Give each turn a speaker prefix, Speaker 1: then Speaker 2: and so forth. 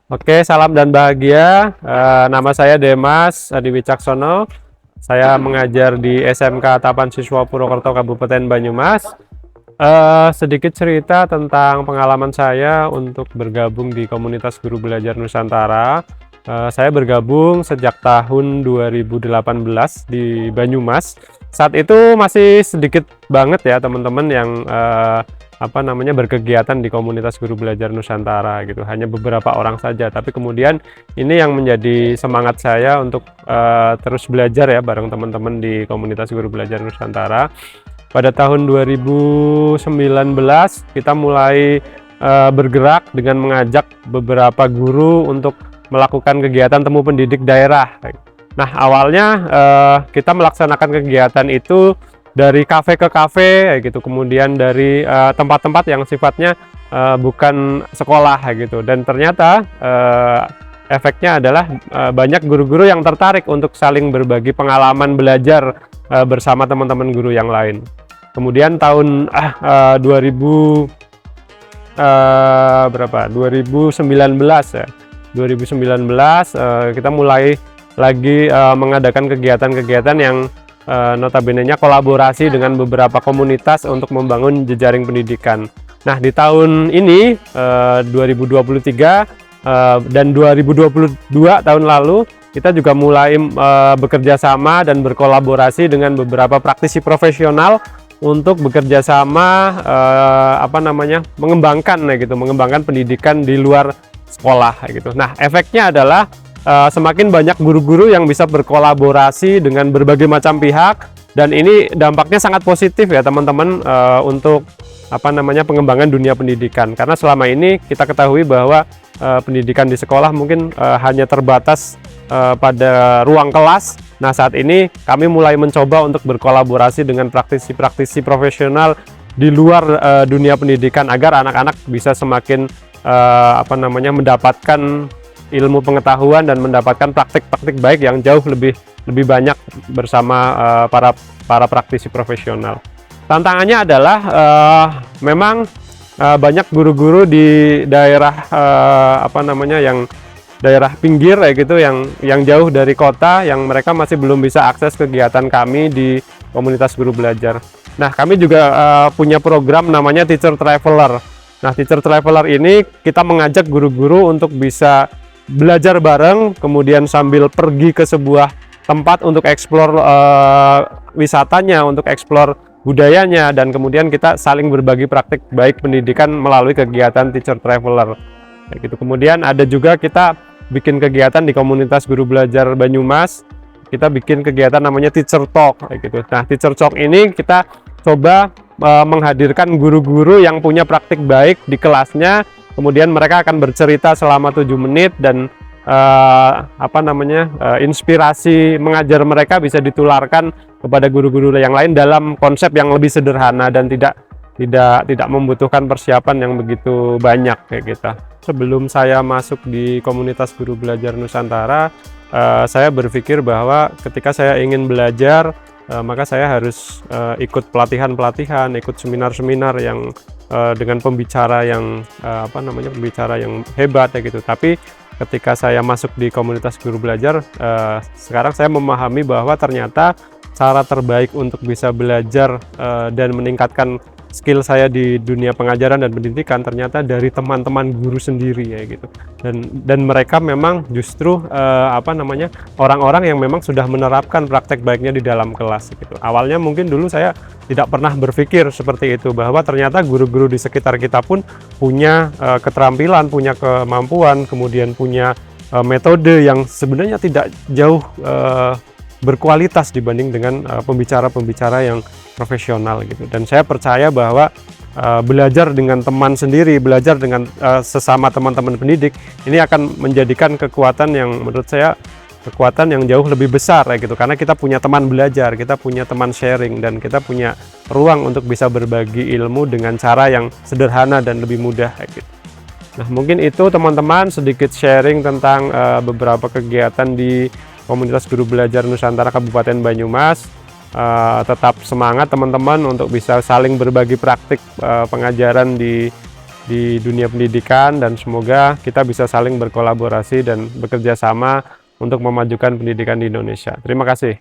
Speaker 1: Oke, salam dan bahagia. Nama saya Demas Adi Wicaksono. Saya mengajar di SMK Tapan Siswa Purwokerto Kabupaten Banyumas. Sedikit cerita tentang pengalaman saya untuk bergabung di komunitas Guru Belajar Nusantara. Saya bergabung sejak tahun 2018 di Banyumas. Saat itu masih sedikit banget ya teman-teman yang berkegiatan di komunitas Guru Belajar Nusantara gitu, hanya beberapa orang saja. Tapi kemudian ini yang menjadi semangat saya untuk terus belajar ya bareng teman-teman di komunitas Guru Belajar Nusantara. Pada tahun 2019 kita mulai bergerak dengan mengajak beberapa guru untuk melakukan kegiatan temu pendidik daerah. Nah, awalnya kita melaksanakan kegiatan itu dari kafe ke kafe gitu, kemudian dari tempat-tempat yang sifatnya bukan sekolah gitu, dan ternyata efeknya adalah banyak guru-guru yang tertarik untuk saling berbagi pengalaman belajar bersama teman-teman guru yang lain. Kemudian tahun 2019 ya, 2019 kita mulai lagi mengadakan kegiatan-kegiatan yang notabene-nya kolaborasi dengan beberapa komunitas untuk membangun jejaring pendidikan. Nah, di tahun ini 2023 dan 2022 tahun lalu kita juga mulai bekerja sama dan berkolaborasi dengan beberapa praktisi profesional untuk bekerja sama mengembangkan pendidikan di luar sekolah gitu. Nah, efeknya adalah semakin banyak guru-guru yang bisa berkolaborasi dengan berbagai macam pihak, dan ini dampaknya sangat positif ya teman-teman untuk pengembangan dunia pendidikan. Karena selama ini kita ketahui bahwa pendidikan di sekolah mungkin hanya terbatas pada ruang kelas. Nah, saat ini kami mulai mencoba untuk berkolaborasi dengan praktisi-praktisi profesional di luar dunia pendidikan agar anak-anak bisa semakin mendapatkan ilmu pengetahuan dan mendapatkan praktik-praktik baik yang jauh lebih banyak bersama para praktisi profesional. Tantangannya adalah memang banyak guru-guru di daerah yang daerah pinggir gitu, yang jauh dari kota, yang mereka masih belum bisa akses kegiatan kami di komunitas guru belajar. Nah, kami juga punya program namanya Teacher Traveler. Nah, Teacher Traveler ini kita mengajak guru-guru untuk bisa belajar bareng, kemudian sambil pergi ke sebuah tempat untuk eksplor wisatanya, untuk eksplor budayanya, dan kemudian kita saling berbagi praktik baik pendidikan melalui kegiatan Teacher Traveler. Gitu. Kemudian ada juga kita bikin kegiatan di komunitas Guru Belajar Banyumas. Kita bikin kegiatan namanya Teacher Talk. Gitu. Nah, Teacher Talk ini kita coba menghadirkan guru-guru yang punya praktik baik di kelasnya. Kemudian mereka akan bercerita selama 7 menit dan inspirasi mengajar mereka bisa ditularkan kepada guru-guru yang lain dalam konsep yang lebih sederhana dan tidak membutuhkan persiapan yang begitu banyak kayak gitu. Sebelum saya masuk di komunitas Guru Belajar Nusantara, saya berpikir bahwa ketika saya ingin belajar, maka saya harus ikut pelatihan-pelatihan, ikut seminar-seminar yang dengan pembicara yang pembicara yang hebat ya gitu. Tapi ketika saya masuk di komunitas guru belajar, sekarang saya memahami bahwa ternyata cara terbaik untuk bisa belajar dan meningkatkan skill saya di dunia pengajaran dan pendidikan ternyata dari teman-teman guru sendiri ya gitu. Dan mereka memang justru orang-orang yang memang sudah menerapkan praktek baiknya di dalam kelas gitu. Awalnya mungkin dulu saya tidak pernah berpikir seperti itu, bahwa ternyata guru-guru di sekitar kita pun punya keterampilan, punya kemampuan, kemudian punya metode yang sebenarnya tidak jauh berkualitas dibanding dengan pembicara-pembicara yang profesional gitu. Dan saya percaya bahwa belajar dengan teman sendiri, belajar dengan sesama teman-teman pendidik, ini akan menjadikan kekuatan yang menurut saya kekuatan yang jauh lebih besar ya gitu, karena kita punya teman belajar, kita punya teman sharing, dan kita punya ruang untuk bisa berbagi ilmu dengan cara yang sederhana dan lebih mudah ya gitu. Nah, mungkin itu teman-teman sedikit sharing tentang beberapa kegiatan di komunitas Guru Belajar Nusantara Kabupaten Banyumas. tetap semangat teman-teman untuk bisa saling berbagi praktik pengajaran di dunia pendidikan, dan semoga kita bisa saling berkolaborasi dan bekerja sama untuk memajukan pendidikan di Indonesia. Terima kasih.